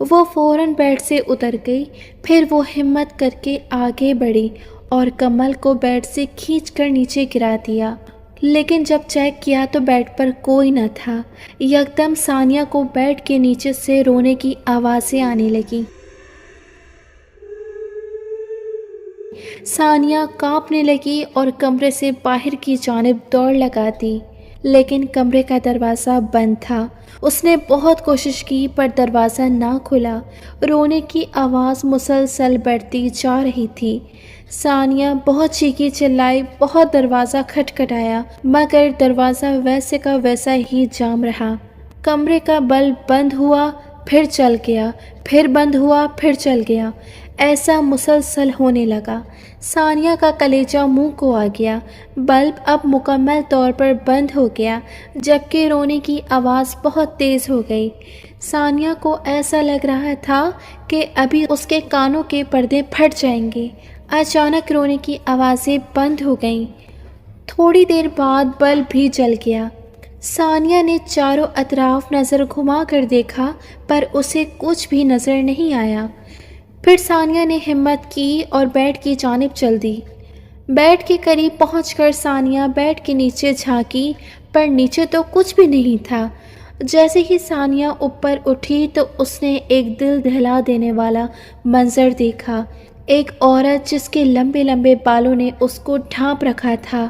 وہ فوراً بیڈ سے اتر گئی۔ پھر وہ ہمت کر کے آگے بڑھی اور کمل کو بیڈ سے کھینچ کر نیچے گرا دیا، لیکن جب چیک کیا تو بیڈ پر کوئی نہ تھا۔ یکدم ثانیہ کو بیڈ کے نیچے سے رونے کی آوازیں آنے لگیں۔ ثانیہ کانپنے لگی اور کمرے سے باہر کی جانب دوڑ لگاتی، لیکن کمرے کا دروازہ بند تھا۔ اس نے بہت کوشش کی پر دروازہ نہ کھلا۔ رونے کی آواز مسلسل بڑھتی جا رہی تھی۔ ثانیہ بہت چیخی چلائی، بہت دروازہ کھٹکھٹایا، مگر دروازہ ویسے کا ویسا ہی جام رہا۔ کمرے کا بلب بند ہوا، پھر چل گیا، پھر بند ہوا، پھر چل گیا۔ ایسا مسلسل ہونے لگا۔ ثانیہ کا کلیجہ منہ کو آ گیا۔ بلب اب مکمل طور پر بند ہو گیا، جبکہ رونے کی آواز بہت تیز ہو گئی۔ ثانیہ کو ایسا لگ رہا تھا کہ ابھی اس کے کانوں کے پردے پھٹ جائیں گے۔ اچانک رونے کی آوازیں بند ہو گئیں۔ تھوڑی دیر بعد بلب بھی جل گیا۔ ثانیہ نے چاروں اطراف نظر گھما کر دیکھا پر اسے کچھ بھی نظر نہیں آیا۔ پھر ثانیہ نے ہمت کی اور بیڈ کی جانب چل دی۔ بیڈ کے قریب پہنچ کر ثانیہ بیڈ کے نیچے جھانکی پر نیچے تو کچھ بھی نہیں تھا۔ جیسے ہی ثانیہ اوپر اٹھی تو اس نے ایک دل دہلا دینے والا منظر دیکھا۔ ایک عورت جس کے لمبے لمبے بالوں نے اس کو ڈھانپ رکھا تھا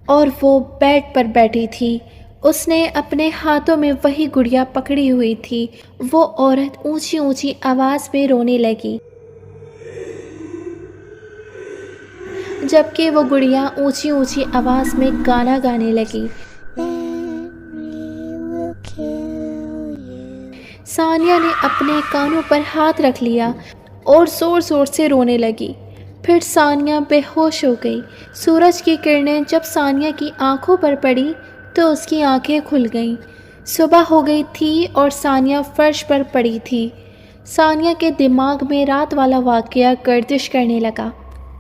اور وہ بیڈ پر بیٹھی تھی۔ اس نے اپنے ہاتھوں میں وہی گڑیا پکڑی ہوئی تھی۔ وہ عورت اونچی اونچی آواز میں رونے لگی، جبکہ وہ گڑیا اونچی اونچی آواز میں گانا گانے لگی۔ ثانیہ نے اپنے کانوں پر ہاتھ رکھ لیا اور زور زور سے رونے لگی۔ پھر ثانیہ بے ہوش ہو گئی۔ سورج کی کرنیں جب ثانیہ کی آنکھوں پر پڑی تو اس کی آنکھیں کھل گئیں۔ صبح ہو گئی تھی اور ثانیہ فرش پر پڑی تھی۔ ثانیہ کے دماغ میں رات والا واقعہ گردش کرنے لگا۔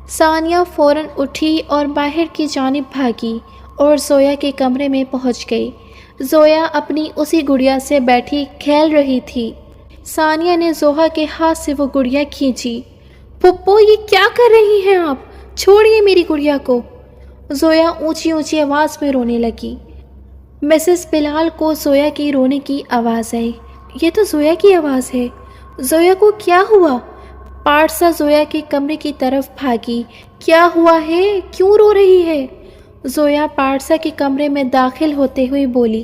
ثانیہ فوراً اٹھی اور باہر کی جانب بھاگی اور زویا کے کمرے میں پہنچ گئی۔ زویا اپنی اسی گڑیا سے بیٹھی کھیل رہی تھی۔ ثانیہ نے زوہا کے ہاتھ سے وہ گڑیا کھینچی۔ پھپھو، یہ کیا کر رہی ہیں آپ؟ چھوڑیے میری گڑیا کو۔ زویا اونچی اونچی آواز میں رونے لگی۔ مسز بلال کو زویا کی رونے کی آواز آئی۔ یہ تو زویا کی آواز ہے۔ زویا کو کیا ہوا؟ پارسا زویا کے کمرے کی طرف بھاگی۔ کیا ہوا ہے؟ کیوں رو رہی ہے؟ زویا پارسا کے کمرے میں داخل ہوتے ہوئے بولی،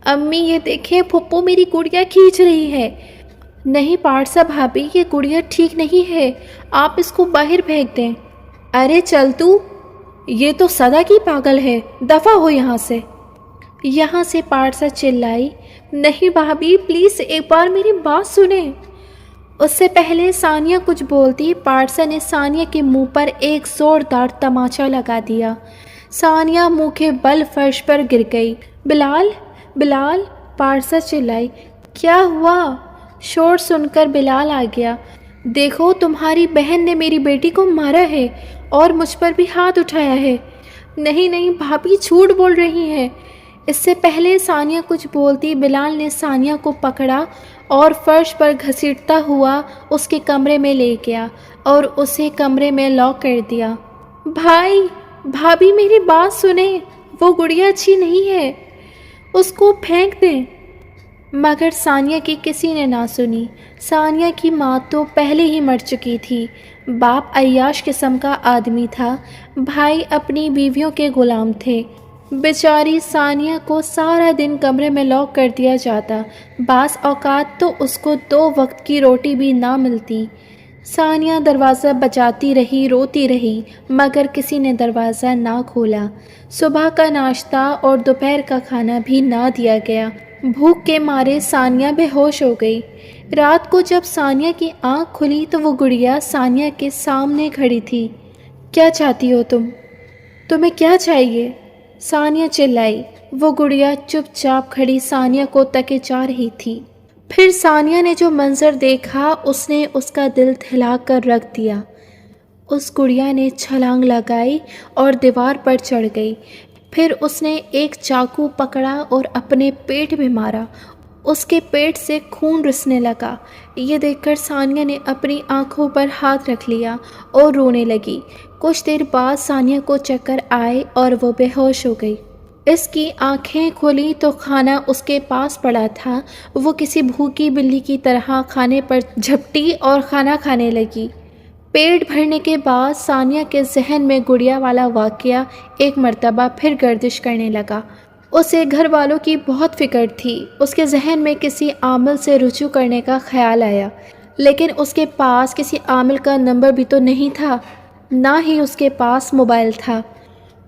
امی یہ دیکھیں، پھپھو میری گڑیا کھینچ رہی ہے۔ نہیں پارسا بھابھی، یہ گڑیا ٹھیک نہیں ہے، آپ اس کو باہر پھینک دیں۔ ارے چل تو، یہ تو سدا کی پاگل ہے، دفع ہو یہاں سے۔ یہاں سے پارسا چلائی۔ نہیں بھابھی پلیز ایک بار میری بات سنیں۔ اس سے پہلے ثانیہ کچھ بولتی، پارسا نے ثانیہ کے منہ پر ایک زوردار تماچا لگا دیا۔ ثانیہ منہ کے بل فرش پر گر گئی۔ بلال، بلال، پارسا چلائی۔ کیا ہوا؟ شور سن کر بلال آ گیا۔ دیکھو تمہاری بہن نے میری بیٹی کو مارا ہے اور مجھ پر بھی ہاتھ اٹھایا ہے۔ نہیں نہیں بھابھی جھوٹ بول رہی ہیں۔ اس سے پہلے ثانیہ کچھ بولتی، بلال نے ثانیہ کو پکڑا اور فرش پر گھسیٹتا ہوا اس کے کمرے میں لے گیا اور اسے کمرے میں لاک کر دیا۔ بھائی، بھابھی میری بات سنیں، وہ گڑیا اچھی نہیں ہے، اس کو پھینک دیں۔ مگر ثانیہ کی کسی نے نہ سنی۔ ثانیہ کی ماں تو پہلے ہی مر چکی تھی۔ باپ عیاش قسم کا آدمی تھا، بھائی اپنی بیویوں کے غلام تھے۔ بیچاری ثانیہ کو سارا دن کمرے میں لاک کر دیا جاتا، بعض اوقات تو اس کو 2 وقت کی روٹی بھی نہ ملتی۔ ثانیہ دروازہ بجاتی رہی، روتی رہی، مگر کسی نے دروازہ نہ کھولا۔ صبح کا ناشتہ اور دوپہر کا کھانا بھی نہ دیا گیا۔ بھوک کے مارے ثانیہ بے ہوش ہو گئی۔ رات کو جب ثانیہ کی آنکھ کھلی تو وہ گڑیا ثانیہ کے سامنے کھڑی تھی۔ کیا چاہتی ہو تم؟ تمہیں کیا چاہیے؟ ثانیہ چلائی۔ وہ گڑیا چپ چاپ کھڑی ثانیہ کو تکے جا رہی تھی۔ پھر ثانیہ نے جو منظر دیکھا اس نے اس کا دل دہلا کر رکھ دیا۔ اس گڑیا نے چھلانگ لگائی اور دیوار پر چڑھ گئی۔ پھر اس نے ایک چاقو پکڑا اور اپنے پیٹ میں مارا۔ اس کے پیٹ سے خون رسنے لگا۔ یہ دیکھ کر ثانیہ نے اپنی آنکھوں پر ہاتھ رکھ لیا اور رونے لگی۔ کچھ دیر بعد ثانیہ کو چکر آئے اور وہ بے ہوش ہو گئی۔ اس کی آنکھیں کھلی تو کھانا اس کے پاس پڑا تھا۔ وہ کسی بھوکی بلی کی طرح کھانے پر جھپٹی اور کھانا کھانے لگی۔ پیٹ بھرنے کے بعد ثانیہ کے ذہن میں گڑیا والا واقعہ ایک مرتبہ پھر گردش کرنے لگا۔ اسے گھر والوں کی بہت فکر تھی۔ اس کے ذہن میں کسی عامل سے رجوع کرنے کا خیال آیا، لیکن اس کے پاس کسی عامل کا نمبر بھی تو نہیں تھا، نہ ہی اس کے پاس موبائل تھا۔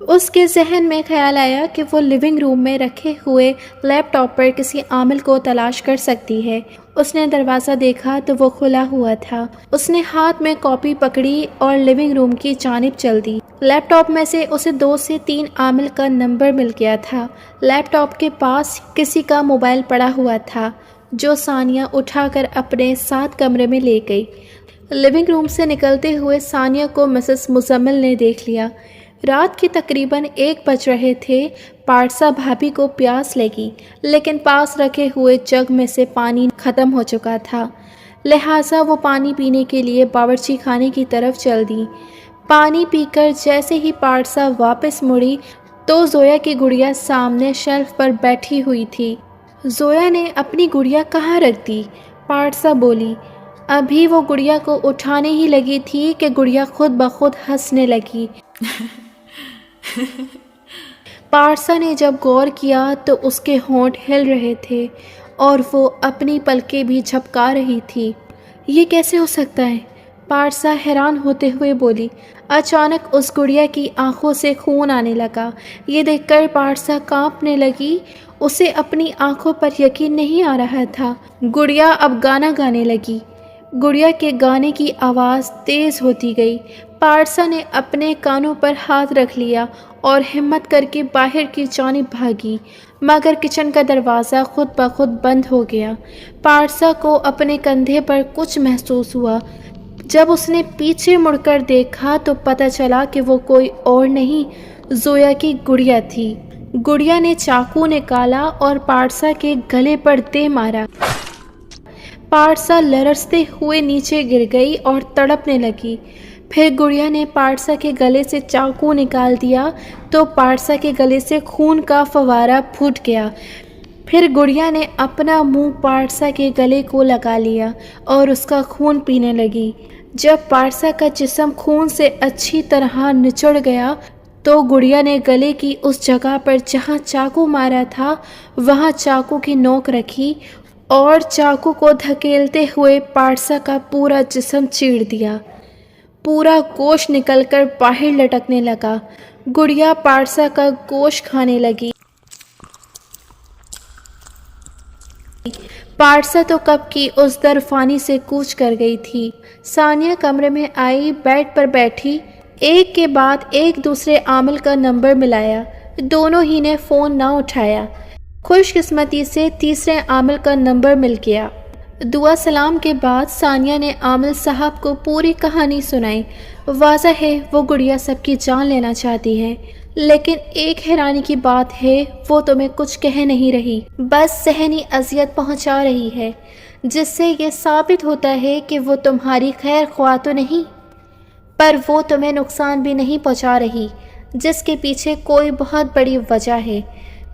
اس کے ذہن میں خیال آیا کہ وہ لیونگ روم میں رکھے ہوئے لیپ ٹاپ پر کسی عامل کو تلاش کر سکتی ہے۔ اس نے دروازہ دیکھا تو وہ کھلا ہوا تھا۔ اس نے ہاتھ میں کاپی پکڑی اور لیونگ روم کی جانب چل دی۔ لیپ ٹاپ میں سے اسے 2 سے 3 عامل کا نمبر مل گیا تھا۔ لیپ ٹاپ کے پاس کسی کا موبائل پڑا ہوا تھا، جو ثانیہ اٹھا کر اپنے ساتھ کمرے میں لے گئی۔ لیونگ روم سے نکلتے ہوئے ثانیہ کو مسز مزمل نے دیکھ لیا۔ رات کے تقریباً 1 بج رہے تھے۔ پارسا بھابھی کو پیاس لگی، لیکن پاس رکھے ہوئے جگ میں سے پانی ختم ہو چکا تھا، لہٰذا وہ پانی پینے کے لیے باورچی خانے کی طرف چل دی۔ پانی پی کر جیسے ہی پارسا واپس مڑی تو زویا کی گڑیا سامنے شیلف پر بیٹھی ہوئی تھی۔ زویا نے اپنی گڑیا کہاں رکھ دی؟ پارسا بولی۔ ابھی وہ گڑیا کو اٹھانے ہی لگی تھی کہ گڑیا خود بخود ہنسنے لگی۔ پارسا نے جب غور کیا تو اس کے ہونٹ ہل رہے تھے اور وہ اپنی پلکیں بھی جھپکا رہی تھی۔ یہ کیسے ہو سکتا ہے؟ پارسا حیران ہوتے ہوئے بولی۔ اچانک اس گڑیا کی آنکھوں سے خون آنے لگا۔ یہ دیکھ کر پارسا کانپنے لگی۔ اسے اپنی آنکھوں پر یقین نہیں آ رہا تھا۔ گڑیا اب گانا گانے لگی۔ گڑیا کے گانے کی آواز تیز ہوتی گئی۔ پارسا نے اپنے کانوں پر ہاتھ رکھ لیا اور ہمت کر کے باہر کی جانب بھاگی، مگر کچن کا دروازہ خود بخود بند ہو گیا۔ پارسا کو اپنے کندھے پر کچھ محسوس ہوا۔ جب اس نے پیچھے مڑ کر دیکھا تو پتہ چلا کہ وہ کوئی اور نہیں، زویا کی گڑیا تھی۔ گڑیا نے چاقو نکالا اور پارسا کے گلے پر دے مارا۔ پارسا لرزتے ہوئے نیچے گر گئی اور تڑپنے لگی۔ پھر گڑیا نے پارسا کے گلے سے چاقو نکال دیا تو پارسا کے گلے سے خون کا فوارہ پھوٹ گیا۔ پھر گڑیا نے اپنا منہ پارسا کے گلے کو لگا لیا اور اس کا خون پینے لگی۔ جب پارسا کا جسم خون سے اچھی طرح نچڑ گیا تو گڑیا نے گلے کی اس جگہ پر جہاں چاقو مارا تھا وہاں چاقو کی نوک رکھی اور چاقو کو دھکیلتے ہوئے پارسا کا پورا جسم چیر دیا۔ پورا گوشت نکل کر باہر لٹکنے لگا۔ گڑیا پارسا کا گوشت کھانے لگی۔ پارسا تو کب کی اس در فانی سے کوچ کر گئی تھی۔ ثانیہ کمرے میں آئی، بیڈ پر بیٹھی، ایک کے بعد ایک دوسرے عامل کا نمبر ملایا۔ دونوں ہی نے فون نہ اٹھایا۔ خوش قسمتی سے تیسرے عامل کا نمبر مل گیا۔ دعا سلام کے بعد ثانیہ نے عامل صاحب کو پوری کہانی سنائی۔ واضح ہے وہ گڑیا سب کی جان لینا چاہتی ہے، لیکن ایک حیرانی کی بات ہے، وہ تمہیں کچھ کہہ نہیں رہی، بس ذہنی اذیت پہنچا رہی ہے، جس سے یہ ثابت ہوتا ہے کہ وہ تمہاری خیر خواہ تو نہیں، پر وہ تمہیں نقصان بھی نہیں پہنچا رہی، جس کے پیچھے کوئی بہت بڑی وجہ ہے۔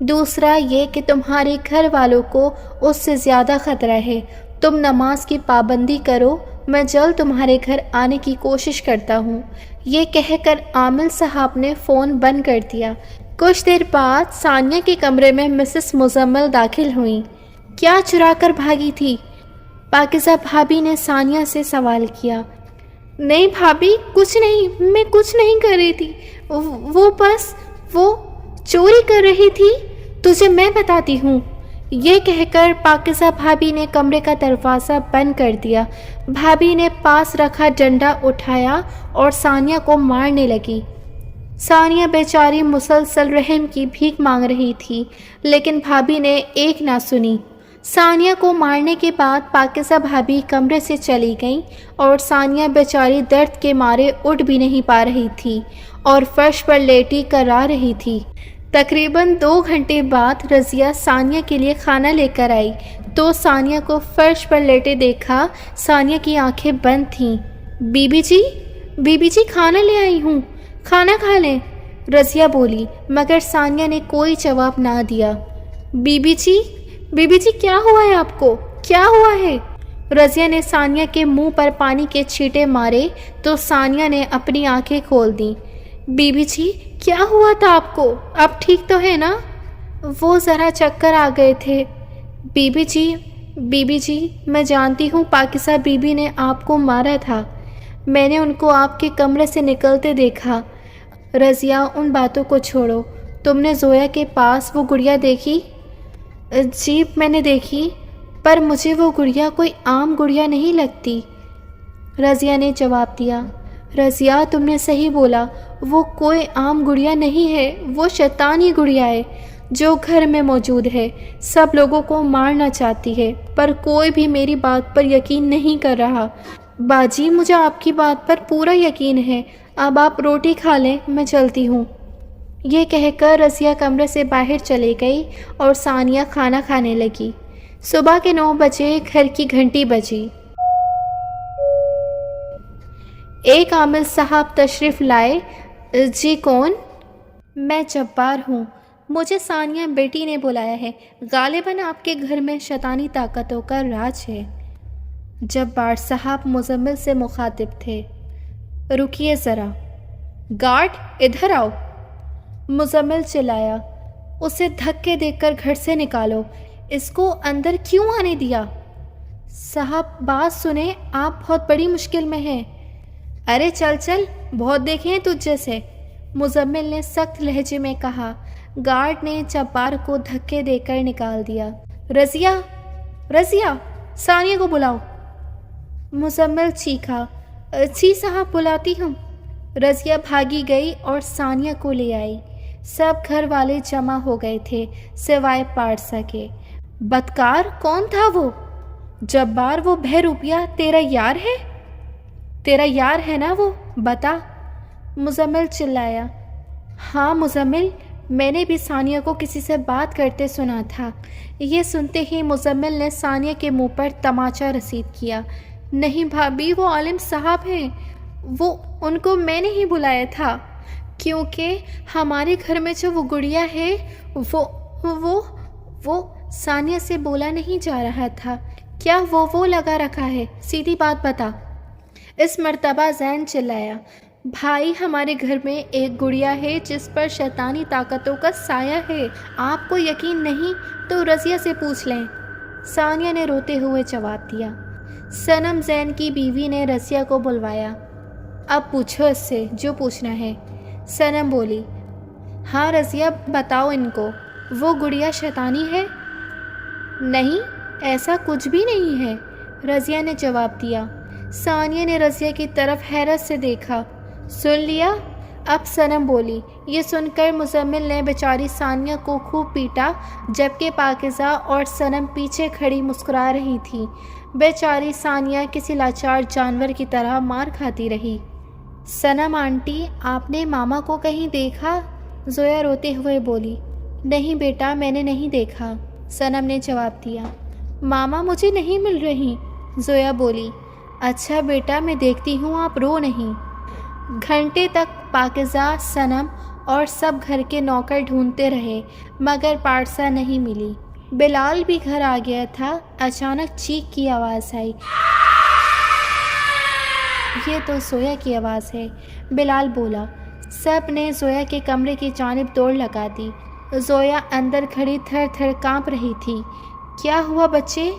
دوسرا یہ کہ تمہارے گھر والوں کو اس سے زیادہ خطرہ ہے۔ تم نماز کی پابندی کرو، میں جلد تمہارے گھر آنے کی کوشش کرتا ہوں۔ یہ کہہ کر عامل صاحب نے فون بند کر دیا۔ کچھ دیر بعد ثانیہ کے کمرے میں مسز مزمل داخل ہوئیں۔ کیا چرا کر بھاگی تھی؟ پاکیزہ بھابھی نے ثانیہ سے سوال کیا۔ نہیں بھابھی، کچھ نہیں، میں کچھ نہیں کر رہی تھی، وہ چوری کر رہی تھی، تجھے میں بتاتی ہوں۔ یہ کہہ کر پاکیزہ بھابھی نے کمرے کا دروازہ بند کر دیا۔ بھابھی نے پاس رکھا ڈنڈا اٹھایا اور ثانیہ کو مارنے لگی۔ ثانیہ بیچاری مسلسل رحم کی بھیک مانگ رہی تھی، لیکن بھابھی نے ایک نہ سنی۔ ثانیہ کو مارنے کے بعد پاکیزہ بھابھی کمرے سے چلی گئیں اور ثانیہ بیچاری درد کے مارے اٹھ بھی نہیں پا رہی تھی اور فرش پر لیٹی کرا رہی تھی۔ تقریباً 2 گھنٹے بعد رضیہ ثانیہ کے لیے کھانا لے کر آئی تو ثانیہ کو فرش پر لیٹے دیکھا۔ ثانیہ کی آنکھیں بند تھیں۔ بی بی جی کھانا لے آئی ہوں، کھانا کھا لیں، رضیہ بولی، مگر ثانیہ نے کوئی جواب نہ دیا۔ بی بی جی کیا ہوا ہے آپ کو، کیا ہوا ہے؟ رضیہ نے ثانیہ کے منہ پر پانی کے چھینٹے مارے تو ثانیہ نے اپنی آنکھیں کھول دیں۔ بی بی جی کیا ہوا تھا آپ کو، آپ ٹھیک تو ہے نا؟ وہ ذرا چکر آ گئے تھے۔ بی بی جی میں جانتی ہوں پاکیزہ بی بی نے آپ کو مارا تھا، میں نے ان کو آپ کے کمرے سے نکلتے دیکھا۔ رضیہ ان باتوں کو چھوڑو، تم نے زویا کے پاس وہ گڑیا دیکھی؟ جی میں نے دیکھی، پر مجھے وہ گڑیا کوئی عام گڑیا نہیں لگتی، رضیہ نے جواب دیا۔ رضیہ تم نے صحیح بولا، وہ کوئی عام گڑیا نہیں ہے، وہ شیطانی گڑیا ہے جو گھر میں موجود ہے، سب لوگوں کو مارنا چاہتی ہے، پر کوئی بھی میری بات پر یقین نہیں کر رہا۔ باجی مجھے آپ کی بات پر پورا یقین ہے، اب آپ روٹی کھا لیں، میں چلتی ہوں۔ یہ کہہ کر رضیہ کمرے سے باہر چلی گئی اور ثانیہ کھانا کھانے لگی۔ صبح کے 9 بجے گھر کی گھنٹی بجی۔ ایک عامل صاحب تشریف لائے۔ جی کون؟ میں جبار ہوں، مجھے ثانیہ بیٹی نے بلایا ہے، غالباً آپ کے گھر میں شیطانی طاقتوں کا راج ہے۔ جبار صاحب مزمل سے مخاطب تھے۔ رکیے ذرا، گارڈ ادھر آؤ، مزمل چلایا، اسے دھکے دے کر گھر سے نکالو، اس کو اندر کیوں آنے دیا؟ صاحب بات سنیں، آپ بہت بڑی مشکل میں ہیں۔ ارے چل بہت دیکھے ہیں تجھ جیسے، مزمل نے سخت لہجے میں کہا۔ گارڈ نے جبار کو دھکے دے کر نکال دیا۔ رضیہ ثانیہ کو بلاؤ، مزمل چیخا۔ جی صاحب بلاتی ہوں۔ رضیہ بھاگی گئی اور ثانیہ کو لے آئی۔ سب گھر والے جمع ہو گئے تھے سوائے پارسا کے۔ بدکار کون تھا وہ؟ جبار وہ بہروپیہ تیرا یار ہے؟ تیرا یار ہے نا وہ، بتا، مزمل چلایا۔ ہاں مزمل، میں نے بھی ثانیہ کو کسی سے بات کرتے سنا تھا۔ یہ سنتے ہی مزمل نے ثانیہ کے منہ پر تماچا رسید کیا۔ نہیں بھابھی، وہ عالم صاحب ہیں، ان کو میں نے ہی بلایا تھا، کیونکہ ہمارے گھر میں جو وہ گڑیا ہے وہ ثانیہ سے بولا نہیں جا رہا تھا۔ کیا وہ لگا رکھا ہے؟ سیدھی بات بتا۔ اس مرتبہ زین چلایا۔ بھائی ہمارے گھر میں ایک گڑیا ہے جس پر شیطانی طاقتوں کا سایہ ہے، آپ کو یقین نہیں تو رضیہ سے پوچھ لیں، ثانیہ نے روتے ہوئے جواب دیا۔ صنم زین کی بیوی نے رضیہ کو بلوایا۔ اب پوچھو اس سے جو پوچھنا ہے، صنم بولی۔ ہاں رضیہ بتاؤ ان کو، وہ گڑیا شیطانی ہے؟ نہیں، ایسا کچھ بھی نہیں ہے، رضیہ نے جواب دیا۔ ثانیہ نے رضیہ کی طرف حیرت سے دیکھا۔ سن لیا؟ اب صنم بولی۔ یہ سن کر مزمل نے بیچاری ثانیہ کو خوب پیٹا، جبکہ پاکیزہ اور صنم پیچھے کھڑی مسکرا رہی تھی۔ بیچاری ثانیہ کسی لاچار جانور کی طرح مار کھاتی رہی۔ صنم آنٹی، آپ نے ماما کو کہیں دیکھا؟ زویا روتے ہوئے بولی۔ نہیں بیٹا، میں نے نہیں دیکھا، صنم نے جواب دیا۔ ماما مجھے نہیں مل رہی، زویا بولی۔ اچھا بیٹا، میں دیکھتی ہوں آپ رو نہیں۔ گھنٹے تک پاکیزہ، صنم اور سب گھر کے نوکر ڈھونڈتے رہے، مگر پارسا نہیں ملی۔ بلال بھی گھر آ گیا تھا۔ اچانک چیخ کی آواز آئی۔ یہ تو زویا کی آواز ہے، بلال بولا۔ سب نے زویا کے کمرے کی جانب دوڑ لگا دی۔ زویا اندر کھڑی تھر تھر کانپ رہی تھی۔ کیا ہوا بچے؟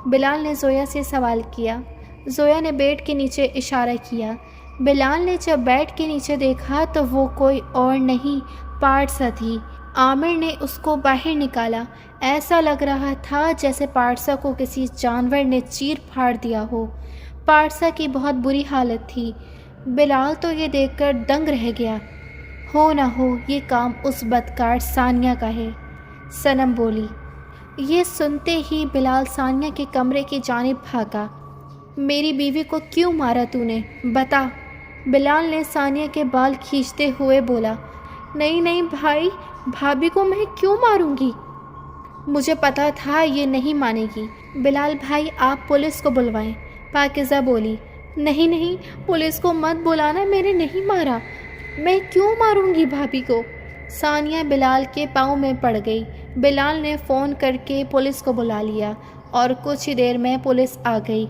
بلال نے زویا سے سوال کیا۔ زویا نے بیڈ کے نیچے اشارہ کیا۔ بلال نے جب بیڈ کے نیچے دیکھا تو وہ کوئی اور نہیں پارسا تھی۔ عامر نے اس کو باہر نکالا۔ ایسا لگ رہا تھا جیسے پارسا کو کسی جانور نے چیر پھاڑ دیا ہو۔ پارسا کی بہت بری حالت تھی۔ بلال تو یہ دیکھ کر دنگ رہ گیا۔ ہو نہ ہو یہ کام اس بدکار ثانیہ کا ہے، صنم بولی۔ یہ سنتے ہی بلال ثانیہ کے کمرے کی جانب بھاگا۔ میری بیوی کو کیوں مارا تو نے؟ بتا، بلال نے ثانیہ کے بال کھینچتے ہوئے بولا۔ نہیں نہیں بھائی، بھابھی کو میں کیوں ماروں گی؟ مجھے پتا تھا یہ نہیں مانے گی۔ بلال بھائی آپ پولیس کو بلوائیں، پاکیزہ بولی۔ نہیں نہیں، پولیس کو مت بلانا، میں نے نہیں مارا۔ میں کیوں ماروں گی بھابھی کو؟ ثانیہ بلال کے پاؤں میں پڑ گئی۔ بلال نے فون کر کے پولیس کو بلا لیا اور کچھ ہی دیر میں پولیس آ گئی۔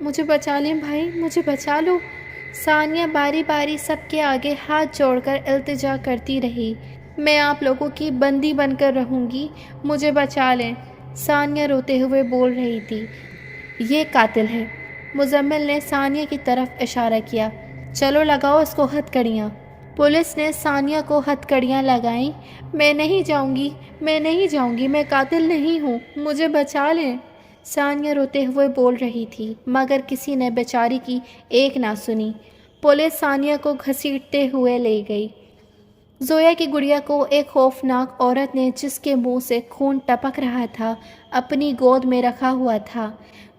مجھے بچا لیں بھائی، مجھے بچا لو۔ ثانیہ باری باری سب کے آگے ہاتھ جوڑ کر التجا کرتی رہی۔ میں آپ لوگوں کی بندی بن کر رہوں گی، مجھے بچا لیں۔ ثانیہ روتے ہوئے بول رہی تھی۔ یہ قاتل ہے۔ مزمل نے ثانیہ کی طرف اشارہ کیا۔ چلو لگاؤ اس کو ہتھکڑیاں۔ پولیس نے ثانیہ کو ہتھکڑیاں لگائیں۔ میں نہیں جاؤں گی، میں نہیں جاؤں گی، میں قاتل نہیں ہوں، مجھے بچا لیں۔ ثانیہ روتے ہوئے بول رہی تھی، مگر کسی نے بیچاری کی ایک نہ سنی۔ پولیس ثانیہ کو گھسیٹتے ہوئے لے گئی۔ زویا کی گڑیا کو ایک خوفناک عورت نے، جس کے منہ سے خون ٹپک رہا تھا، اپنی گود میں رکھا ہوا تھا۔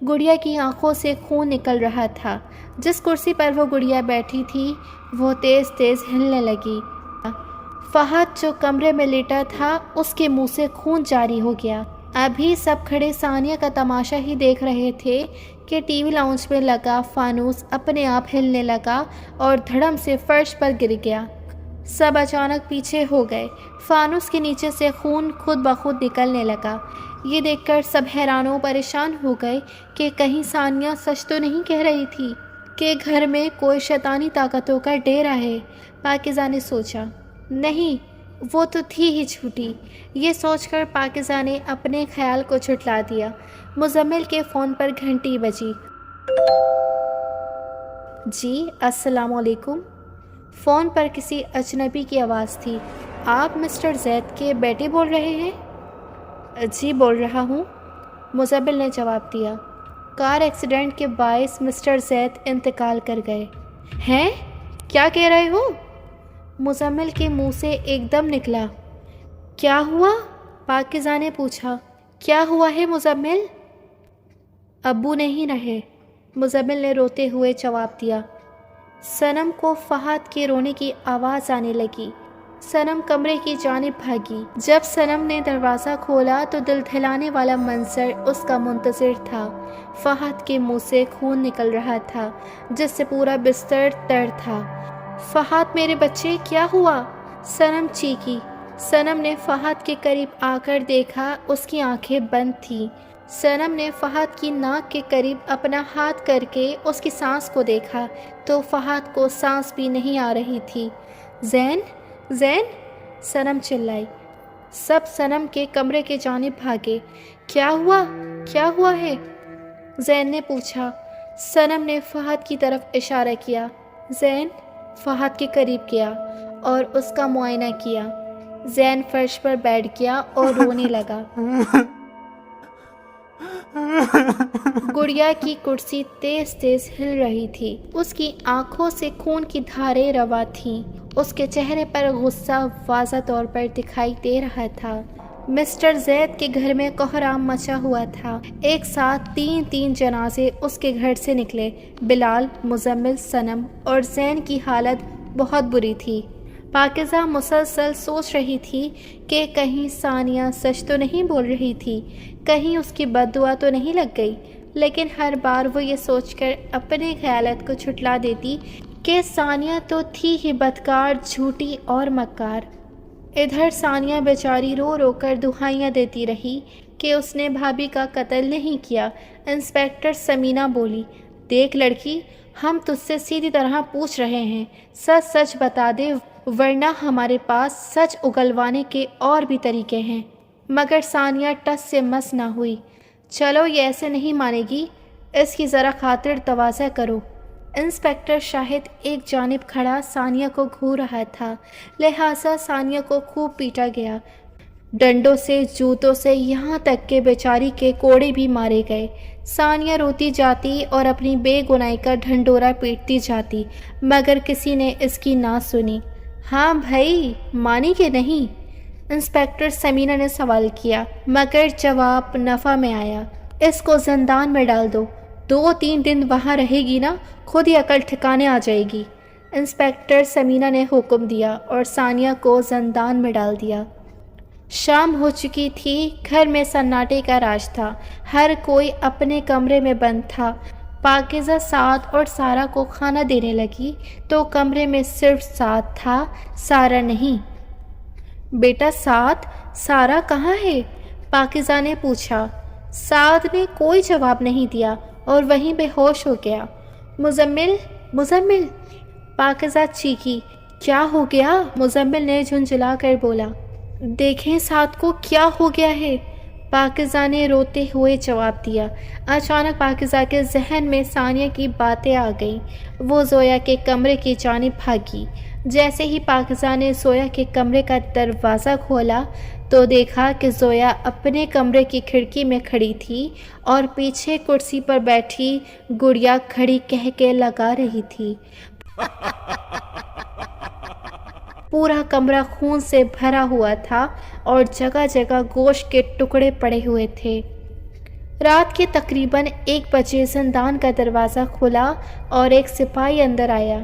گڑیا کی آنکھوں سے خون نکل رہا تھا۔ جس کرسی پر وہ گڑیا بیٹھی تھی وہ تیز تیز ہلنے لگی۔ فہد جو کمرے میں لیٹا تھا اس کے منہ سے خون جاری ہو گیا۔ ابھی سب کھڑے ثانیہ کا تماشا ہی دیکھ رہے تھے کہ ٹی وی لاؤنج میں لگا فانوس اپنے آپ ہلنے لگا اور دھڑم سے فرش پر گر گیا۔ سب اچانک پیچھے ہو گئے۔ فانوس کے نیچے سے خون خود بخود نکلنے لگا۔ یہ دیکھ کر سب حیران و پریشان ہو گئے کہ کہیں ثانیہ سچ تو نہیں کہہ رہی تھی کہ گھر میں کوئی شیطانی طاقتوں کا ڈیرا ہے۔ پاکیزہ نے سوچا، نہیں وہ تو تھی ہی جھوٹی۔ یہ سوچ کر پاکیزہ نے اپنے خیال کو جھٹلا دیا۔ مزمل کے فون پر گھنٹی بجی۔ جی السلام علیکم۔ فون پر کسی اجنبی کی آواز تھی۔ آپ مسٹر زید کے بیٹے بول رہے ہیں؟ جی بول رہا ہوں، مزمل نے جواب دیا۔ کار ایکسیڈنٹ کے باعث مسٹر زید انتقال کر گئے ہیں؟ کیا کہہ رہے ہو؟ مزمل کے منہ سے ایک دم نکلا۔ کیا ہوا؟ پاکیزہ نے پوچھا۔ کیا ہوا ہے مزمل؟ ابو نہیں رہے، مزمل نے روتے ہوئے جواب دیا۔ صنم کو فہد کے رونے کی آواز آنے لگی۔ صنم کمرے کی جانب بھاگی۔ جب صنم نے دروازہ کھولا تو دل دہلانے والا منظر اس کا منتظر تھا۔ فہد کے منہ سے خون نکل رہا تھا، جس سے پورا بستر تر تھا۔ فہد میرے بچے، کیا ہوا؟ صنم چیخی۔ صنم نے فہد کے قریب آ کر دیکھا، اس کی آنکھیں بند تھیں۔ صنم نے فہد کی ناک کے قریب اپنا ہاتھ کر کے اس کی سانس کو دیکھا تو فہد کو سانس بھی نہیں آ رہی تھی۔ زین، زین، صنم چلائی۔ سب صنم کے کمرے کے جانب بھاگے۔ کیا ہوا؟ کیا ہوا ہے؟ زین نے پوچھا۔ صنم نے فہد کی طرف اشارہ کیا۔ زین فہد کے قریب گیا اور اس کا معائنہ کیا۔ زین فرش پر بیٹھ گیا اور رونے لگا۔ گڑیا کی کرسی تیز تیز ہل رہی تھی۔ اس کی آنکھوں سے خون کی دھاریں رواں تھیں۔ اس کے چہرے پر غصہ واضح طور پر دکھائی دے رہا تھا۔ مسٹر زید کے گھر میں کوہرام مچا ہوا تھا۔ ایک ساتھ تین جنازے اس کے گھر سے نکلے۔ بلال، مزمل، صنم اور زین کی حالت بہت بری تھی۔ پاکیزہ مسلسل سوچ رہی تھی کہ کہیں ثانیہ سچ تو نہیں بول رہی تھی، کہیں اس کی بد دعا تو نہیں لگ گئی، لیکن ہر بار وہ یہ سوچ کر اپنے خیالات کو جھٹلا دیتی کہ ثانیہ تو تھی ہی بدکار، جھوٹی اور مکار۔ ادھر ثانیہ بیچاری رو رو کر دہائیاں دیتی رہی کہ اس نے بھابھی کا قتل نہیں کیا۔ انسپکٹر سمینا بولی، دیکھ لڑکی، ہم تجھ سے سیدھی طرح پوچھ رہے ہیں، سچ سچ بتا دے ورنہ ہمارے پاس سچ اگلوانے کے اور بھی طریقے ہیں۔ مگر ثانیہ ٹس سے مس نہ ہوئی۔ چلو یہ ایسے نہیں مانے گی، اس کی ذرا خاطر تواضع کرو۔ انسپکٹر شاہد ایک جانب کھڑا ثانیہ کو گھور رہا تھا، لہٰذا ثانیہ کو خوب پیٹا گیا، ڈنڈوں سے، جوتوں سے، یہاں تک کہ بیچاری کے کوڑے بھی مارے گئے۔ ثانیہ روتی جاتی اور اپنی بے گناہی کا ڈھنڈورا پیٹتی جاتی، مگر کسی نے اس کی نہ سنی۔ ہاں بھائی، مانی کہ نہیں؟ انسپکٹر سمینا نے سوال کیا، مگر جواب نفع میں آیا۔ اس کو زندان میں ڈال دو، 2-3 دن وہاں رہے گی نا، خود ہی عقل ٹھکانے آ جائے گی۔ انسپیکٹر سمینہ نے حکم دیا اور ثانیہ کو زندان میں ڈال دیا۔ شام ہو چکی تھی، گھر میں سناٹے کا راج تھا، ہر کوئی اپنے کمرے میں بند تھا۔ پاکیزہ سعد اور سارہ کو کھانا دینے لگی تو کمرے میں صرف سعد تھا، سارہ نہیں۔ بیٹا سعد، سارہ کہاں ہے؟ پاکیزہ نے پوچھا۔ سعد نے کوئی جواب نہیں دیا اور وہیں بے ہوش ہو گیا۔ مزمل، مزمل، پاکیزہ چیخی۔ کیا ہو گیا؟ مزمل نے جھنجھلا کر بولا۔ دیکھیں سعد کو کیا ہو گیا ہے، پاکیزہ نے روتے ہوئے جواب دیا۔ اچانک پاکیزہ کے ذہن میں ثانیہ کی باتیں آ گئیں۔ وہ زویا کے کمرے کی جانب بھاگی۔ جیسے ہی پاکیزہ نے زویا کے کمرے کا دروازہ کھولا تو دیکھا کہ زویا اپنے کمرے کی کھڑکی میں کھڑی تھی اور پیچھے کرسی پر بیٹھی گڑیا کھڑی کہہ کے لگا رہی تھی۔ پورا کمرہ خون سے بھرا ہوا تھا اور جگہ جگہ گوشت کے ٹکڑے پڑے ہوئے تھے۔ رات کے تقریباً 1 بجے زندان کا دروازہ کھلا اور ایک سپاہی اندر آیا۔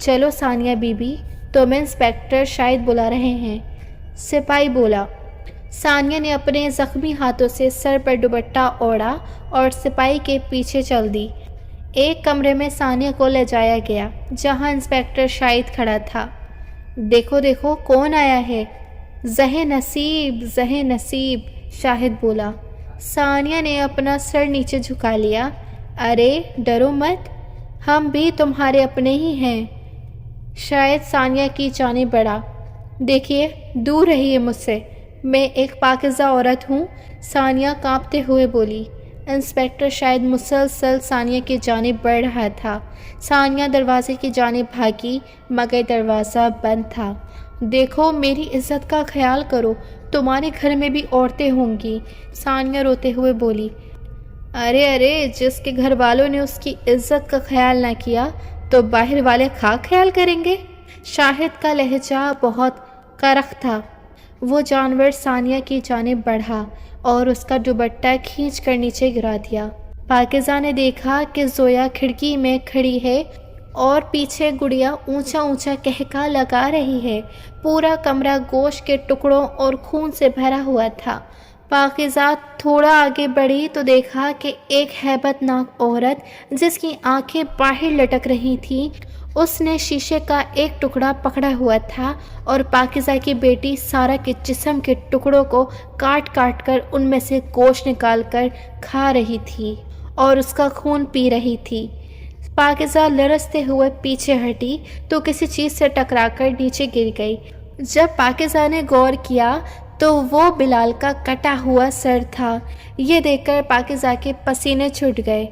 چلو ثانیہ بی بی، تمہیں انسپیکٹر شاہد بلا رہے ہیں، سپاہی بولا۔ ثانیہ نے اپنے زخمی ہاتھوں سے سر پر دوپٹہ اوڑھا اور سپاہی کے پیچھے چل دی۔ ایک کمرے میں ثانیہ کو لے جایا گیا جہاں انسپیکٹر شاہد کھڑا تھا۔ دیکھو دیکھو کون آیا ہے، زہ نصیب، زہ نصیب، شاہد بولا۔ ثانیہ نے اپنا سر نیچے جھکا لیا۔ ارے ڈرو مت، ہم بھی تمہارے اپنے ہی ہیں۔ شاہد ثانیہ کی جانب بڑھا۔ دیکھیے، دور رہیے مجھ سے، میں ایک پاکیزہ عورت ہوں، ثانیہ کانپتے ہوئے بولی۔ انسپیکٹر شاہد مسلسل ثانیہ کی جانب بڑھ رہا تھا۔ ثانیہ دروازے کی جانب بھاگی مگر دروازہ بند تھا۔ دیکھو، میری عزت کا خیال کرو، تمہارے گھر میں بھی عورتیں ہوں گی، ثانیہ روتے ہوئے بولی۔ ارے ارے، جس کے گھر والوں نے اس کی عزت کا خیال نہ کیا تو باہر والے خیال کریں گے؟ شاہد کا لہجہ بہت کرخ تھا۔ وہ جانور ثانیہ کی جانب بڑھا اور اس کا دوپٹہ کھینچ کر نیچے گرا دیا۔ پاکیزہ نے دیکھا کہ زویا کھڑکی میں کھڑی ہے اور پیچھے گڑیا اونچا اونچا کہکا لگا رہی ہے۔ پورا کمرہ گوشت کے ٹکڑوں اور خون سے بھرا ہوا تھا۔ پاکیزہ تھوڑا آگے بڑھی تو دیکھا کہ ایک ہیبت ناک عورت جس کی آنکھیں باہر لٹک رہی تھیں، اس نے شیشے کا ایک ٹکڑا پکڑا ہوا تھا اور پاکیزہ کی بیٹی سارہ کے جسم کے ٹکڑوں کو کاٹ کاٹ کر ان میں سے گوشت نکال کر کھا رہی تھی اور اس کا خون پی رہی تھی۔ پاکیزہ لرزتے ہوئے پیچھے ہٹی تو کسی چیز سے ٹکرا کر نیچے گر گئی۔ جب پاکیزہ نے غور کیا تو وہ بلال کا کٹا ہوا سر تھا۔ یہ دیکھ کر پاکیزہ کے پسینے چھوٹ گئے۔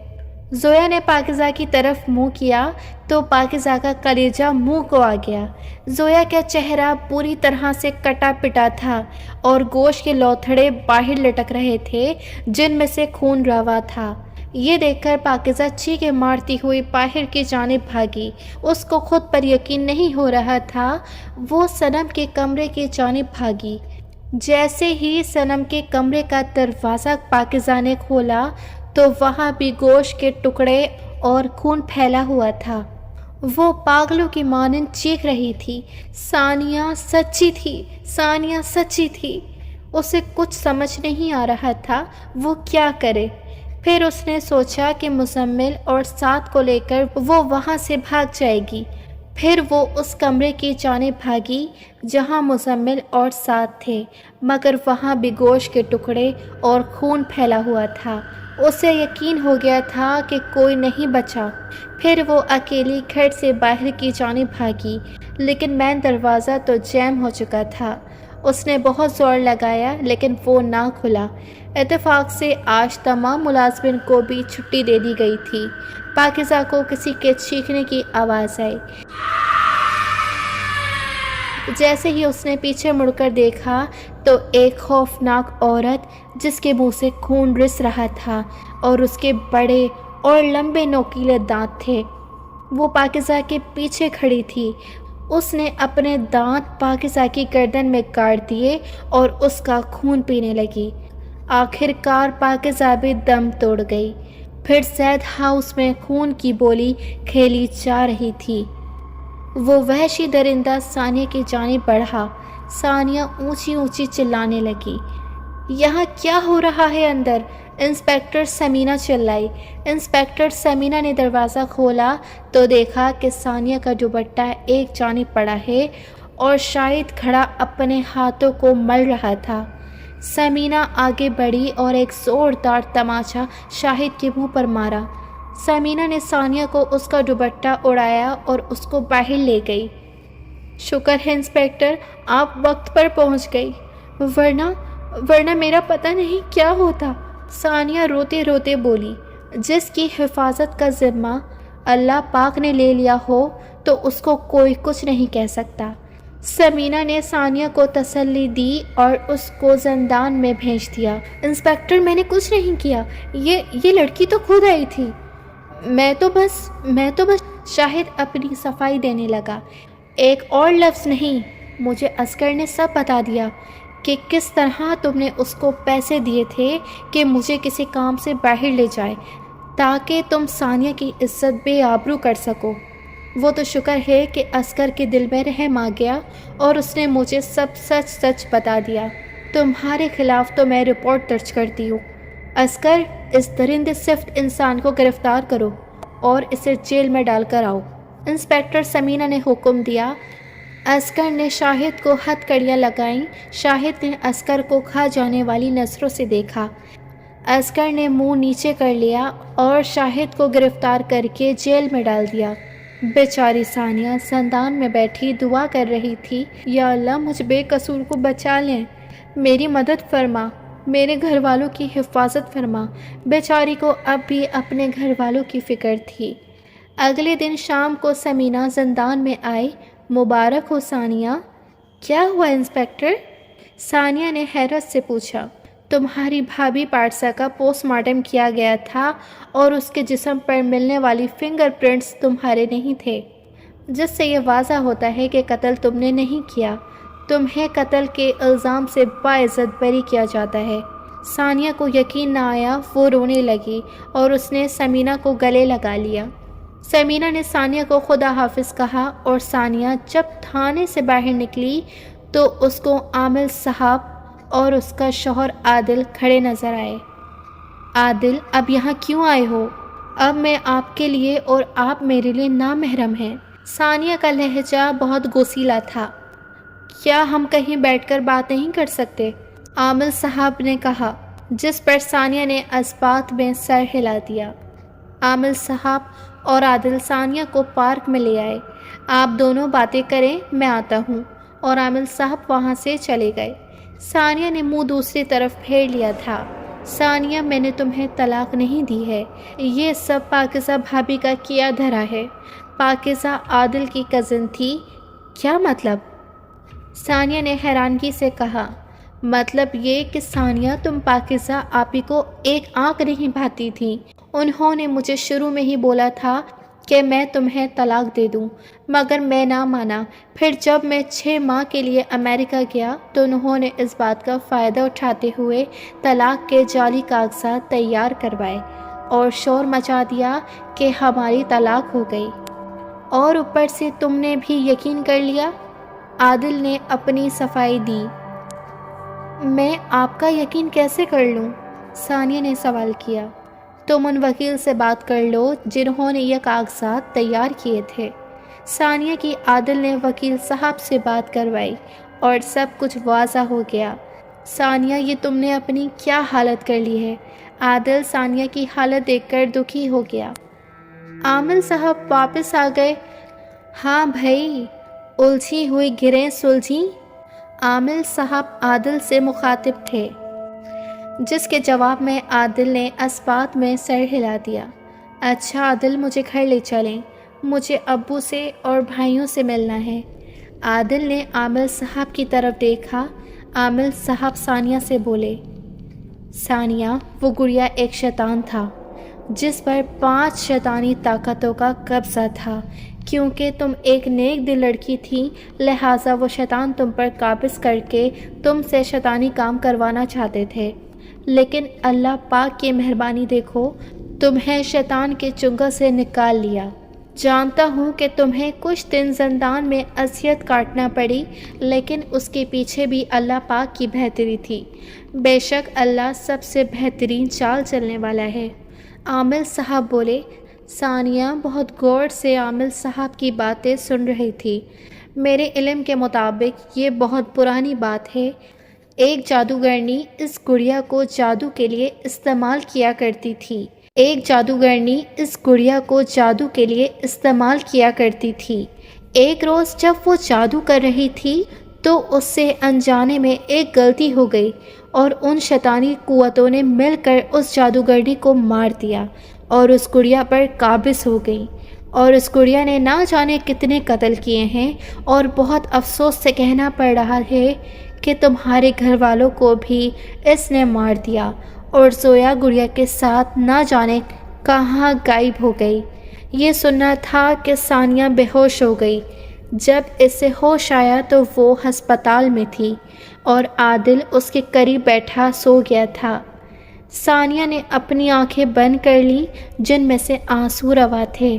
زویا نے پاکیزہ کی طرف منہ کیا تو پاکیزہ کا کلیجہ منہ کو آ گیا۔ زویا کا چہرہ پوری طرح سے کٹا پٹا تھا اور گوشت کے لوتھڑے باہر لٹک رہے تھے جن میں سے خون روا تھا۔ یہ دیکھ کر پاکیزہ چیخیں مارتی ہوئی باہر کی جانب بھاگی۔ اس کو خود پر یقین نہیں ہو رہا تھا۔ وہ صنم کے کمرے کی جانب بھاگی۔ جیسے ہی صنم کے کمرے کا دروازہ پاکیزہ نے کھولا تو وہاں بھی گوشت کے ٹکڑے اور خون پھیلا ہوا تھا۔ وہ پاگلوں کی مانند چیخ رہی تھی، ثانیہ سچی تھی، ثانیہ سچی تھی۔ اسے کچھ سمجھ نہیں آ رہا تھا وہ کیا کرے۔ پھر اس نے سوچا کہ مزمل اور سعد کو لے کر وہ وہاں سے بھاگ جائے گی۔ پھر وہ اس کمرے کی جانب بھاگی جہاں مزمل اور سعد تھے، مگر وہاں بھی گوشت کے ٹکڑے اور خون پھیلا ہوا تھا۔ اسے یقین ہو گیا تھا کہ کوئی نہیں بچا۔ پھر وہ اکیلی گھر سے باہر کی جانب بھاگی، لیکن مین دروازہ تو جیم ہو چکا تھا۔ اس نے بہت زور لگایا لیکن وہ نہ کھلا۔ اتفاق سے آج تمام ملازمین کو بھی چھٹی دے دی گئی تھی۔ پاکیزہ کو کسی کے چیخنے کی آواز آئی۔ جیسے ہی اس نے پیچھے مڑ کر دیکھا تو ایک خوفناک عورت جس کے منہ سے خون رس رہا تھا اور اس کے بڑے اور لمبے نوکیلے دانت تھے، وہ پاکیزہ کے پیچھے کھڑی تھی۔ اس نے اپنے دانت پاکیزہ کی گردن میں کاٹ دیے اور اس کا خون پینے لگی۔ آخر کار پاکیزہ بھی دم توڑ گئی۔ پھر زید ہاؤس میں خون کی بولی کھیلی جا رہی تھی۔ وہ وحشی درندہ ثانیہ کی جانب بڑھا۔ ثانیہ اونچی اونچی چلانے لگی، یہاں کیا ہو رہا ہے اندر؟ انسپکٹر ثمینہ چلائی۔ انسپکٹر ثمینہ نے دروازہ کھولا تو دیکھا کہ ثانیہ کا دوپٹہ ایک جانب پڑا ہے اور شاہد کھڑا اپنے ہاتھوں کو مل رہا تھا۔ ثمینہ آگے بڑھی اور ایک زوردار تماچا شاہد کے منہ پر مارا۔ ثمینہ نے ثانیہ کو اس کا دوپٹہ اڑایا اور اس کو باہر لے گئی۔ شکر ہے انسپکٹر، آپ وقت پر پہنچ گئی، ورنہ میرا پتہ نہیں کیا ہوتا۔ ثانیہ روتے روتے بولی، جس کی حفاظت کا ذمہ اللہ پاک نے لے لیا ہو تو اس کو کوئی کچھ نہیں کہہ سکتا۔ ثمینہ نے ثانیہ کو تسلی دی اور اس کو زندان میں بھیج دیا۔ انسپکٹر، میں نے کچھ نہیں کیا، یہ لڑکی تو خود آئی تھی۔ میں تو بس شاہد اپنی صفائی دینے لگا۔ ایک اور لفظ نہیں، مجھے اصغر نے سب بتا دیا کہ کس طرح تم نے اس کو پیسے دیے تھے کہ مجھے کسی کام سے باہر لے جائے تاکہ تم ثانیہ کی عزت بے آبرو کر سکو۔ وہ تو شکر ہے کہ اصغر کے دل میں رحم آ گیا اور اس نے مجھے سب سچ بتا دیا۔ تمہارے خلاف تو میں رپورٹ درج کرتی ہوں۔ اصغر، اس درندے صفت انسان کو گرفتار کرو اور اسے جیل میں ڈال کر آؤ۔ انسپکٹر ثمینہ نے حکم دیا۔ اصغر نے شاہد کو ہتھ کڑیاں لگائیں۔ شاہد نے اصغر کو کھا جانے والی نظروں سے دیکھا۔ اصغر نے منہ نیچے کر لیا اور شاہد کو گرفتار کر کے جیل میں ڈال دیا۔ بیچاری ثانیہ زندان میں بیٹھی دعا کر رہی تھی، یا اللہ مجھ بے قصور کو بچا لیں، میری مدد فرما، میرے گھر والوں کی حفاظت فرما۔ بیچاری کو اب بھی اپنے گھر والوں کی فکر تھی۔ اگلے دن شام کو ثمینہ زندان میں آئی۔ مبارک ہو ثانیہ۔ کیا ہوا انسپکٹر؟ ثانیہ نے حیرت سے پوچھا۔ تمہاری بھابھی پارسا کا پوسٹ مارٹم کیا گیا تھا اور اس کے جسم پر ملنے والی فنگر پرنٹس تمہارے نہیں تھے، جس سے یہ واضح ہوتا ہے کہ قتل تم نے نہیں کیا۔ تمہیں قتل کے الزام سے باعزت بری کیا جاتا ہے۔ ثانیہ کو یقین نہ آیا، وہ رونے لگی اور اس نے ثمینہ کو گلے لگا لیا۔ ثمینہ نے ثانیہ کو خدا حافظ کہا اور ثانیہ جب تھانے سے باہر نکلی تو اس کو عامل صاحب اور اس کا شوہر عادل کھڑے نظر آئے۔ عادل، اب یہاں کیوں آئے ہو؟ اب میں آپ کے لیے اور آپ میرے لیے نامحرم ہیں۔ ثانیہ کا لہجہ بہت غصیلا تھا۔ کیا ہم کہیں بیٹھ کر بات نہیں کر سکتے؟ عامل صاحب نے کہا، جس پر ثانیہ نے اثبات میں سر ہلا دیا۔ عامل صاحب اور عادل ثانیہ کو پارک میں لے آئے۔ آپ دونوں باتیں کریں، میں آتا ہوں، اور عامل صاحب وہاں سے چلے گئے۔ ثانیہ نے منہ دوسری طرف پھیر لیا تھا۔ ثانیہ، میں نے تمہیں طلاق نہیں دی ہے، یہ سب پاکیزہ بھابھی کا کیا دھرا ہے۔ پاکیزہ عادل کی کزن تھی۔ کیا مطلب؟ ثانیہ نے حیرانگی سے کہا، مطلب یہ کہ ثانیہ، تم پاکیزہ آپی کو ایک آنکھ نہیں بھاتی تھی۔ انہوں نے مجھے شروع میں ہی بولا تھا کہ میں تمہیں طلاق دے دوں، مگر میں نہ مانا۔ پھر جب میں 6 ماہ کے لیے امریکہ گیا تو انہوں نے اس بات کا فائدہ اٹھاتے ہوئے طلاق کے جعلی کاغذات تیار کروائے اور شور مچا دیا کہ ہماری طلاق ہو گئی، اور اوپر سے تم نے بھی یقین کر لیا۔ عادل نے اپنی صفائی دی۔ میں آپ کا یقین کیسے کر لوں؟ ثانیہ نے سوال کیا۔ تم ان وکیل سے بات کر لو جنہوں نے یہ کاغذات تیار کیے تھے۔ ثانیہ کی عادل نے وکیل صاحب سے بات کروائی اور سب کچھ واضح ہو گیا۔ ثانیہ، یہ تم نے اپنی کیا حالت کر لی ہے؟ عادل ثانیہ کی حالت دیکھ کر دکھی ہو گیا۔ عامل صاحب واپس آ گئے؟ ہاں بھائی، الجھی ہوئی گرہیں سلجھیں؟ عامل صاحب عادل سے مخاطب تھے، جس کے جواب میں عادل نے اثبات میں سر ہلا دیا۔ اچھا عادل، مجھے گھر لے چلیں، مجھے ابو سے اور بھائیوں سے ملنا ہے۔ عادل نے عامل صاحب کی طرف دیکھا۔ عامل صاحب ثانیہ سے بولے، ثانیہ، وہ گڑیا ایک شیطان تھا جس پر 5 شیطانی طاقتوں کا قبضہ تھا۔ کیونکہ تم ایک نیک دل لڑکی تھی، لہٰذا وہ شیطان تم پر قابض کر کے تم سے شیطانی کام کروانا چاہتے تھے، لیکن اللہ پاک کی مہربانی دیکھو، تمہیں شیطان کے چنگل سے نکال لیا۔ جانتا ہوں کہ تمہیں کچھ دن زندان میں اذیت کاٹنا پڑی، لیکن اس کے پیچھے بھی اللہ پاک کی بہتری تھی۔ بے شک اللہ سب سے بہترین چال چلنے والا ہے۔ عامل صاحب بولے۔ ثانیہ بہت غور سے عامل صاحب کی باتیں سن رہی تھی۔ میرے علم کے مطابق یہ بہت پرانی بات ہے۔ ایک جادوگرنی اس گڑیا کو جادو کے لیے استعمال کیا کرتی تھی۔ ایک روز جب وہ جادو کر رہی تھی تو اس سے انجانے میں ایک غلطی ہو گئی اور ان شیطانی قوتوں نے مل کر اس جادوگرنی کو مار دیا اور اس گڑیا پر قابض ہو گئی، اور اس گڑیا نے نہ جانے کتنے قتل کیے ہیں، اور بہت افسوس سے کہنا پڑ رہا ہے کہ تمہارے گھر والوں کو بھی اس نے مار دیا، اور زویا گڑیا کے ساتھ نہ جانے کہاں غائب ہو گئی۔ یہ سننا تھا کہ ثانیہ بے ہوش ہو گئی۔ جب اسے ہوش آیا تو وہ ہسپتال میں تھی اور عادل اس کے قریب بیٹھا سو گیا تھا۔ ثانیہ نے اپنی آنکھیں بند کر لی جن میں سے آنسو روا تھے۔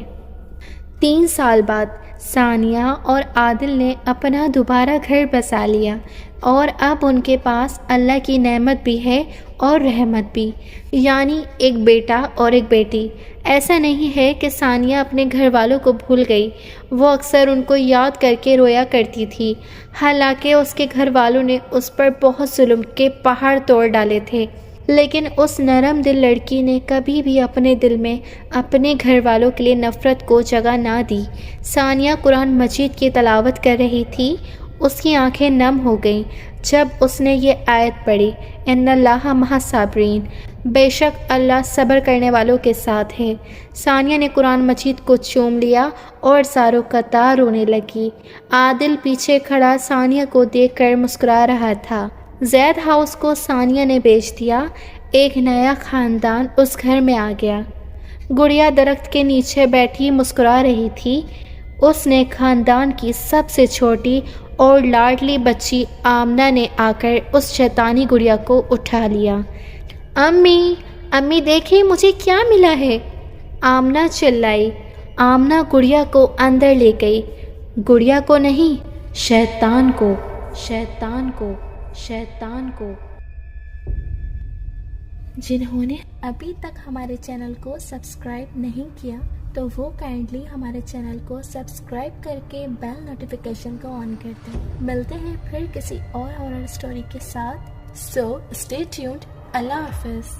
3 سال بعد ثانیہ اور عادل نے اپنا دوبارہ گھر بسا لیا، اور اب ان کے پاس اللہ کی نعمت بھی ہے اور رحمت بھی، یعنی ایک بیٹا اور ایک بیٹی۔ ایسا نہیں ہے کہ ثانیہ اپنے گھر والوں کو بھول گئی، وہ اکثر ان کو یاد کر کے رویا کرتی تھی، حالانکہ اس کے گھر والوں نے اس پر بہت ظلم کے پہاڑ توڑ ڈالے تھے، لیکن اس نرم دل لڑکی نے کبھی بھی اپنے دل میں اپنے گھر والوں کے لیے نفرت کو جگہ نہ دی۔ ثانیہ قرآن مجید کی تلاوت کر رہی تھی، اس کی آنکھیں نم ہو گئیں جب اس نے یہ آیت پڑھی، ان اللہ مع الصابرین، بے شک اللہ صبر کرنے والوں کے ساتھ ہے۔ ثانیہ نے قرآن مجید کو چوم لیا اور زاروں قطار رونے لگی۔ عادل پیچھے کھڑا ثانیہ کو دیکھ کر مسکرا رہا تھا۔ زید ہاؤس کو ثانیہ نے بیچ دیا، ایک نیا خاندان اس گھر میں آ گیا۔ گڑیا درخت کے نیچے بیٹھی مسکرا رہی تھی۔ اس نے خاندان کی سب سے چھوٹی اور لاڈلی بچی آمنہ نے آ کر اس شیطانی گڑیا کو اٹھا لیا۔ امی، امی دیکھیں مجھے کیا ملا ہے، آمنہ چلائی۔ آمنہ گڑیا کو اندر لے گئی۔ گڑیا کو نہیں، شیطان کو، شیطان کو، شیطان کو۔ جنہوں نے ابھی تک ہمارے چینل کو سبسکرائب نہیں کیا تو وہ کائنڈلی ہمارے چینل کو سبسکرائب کر کے بیل نوٹیفیکیشن کو آن کر دیں۔ ملتے ہیں پھر کسی اور ہارر اسٹوری کے ساتھ۔ So stay tuned. اللہ حافظ۔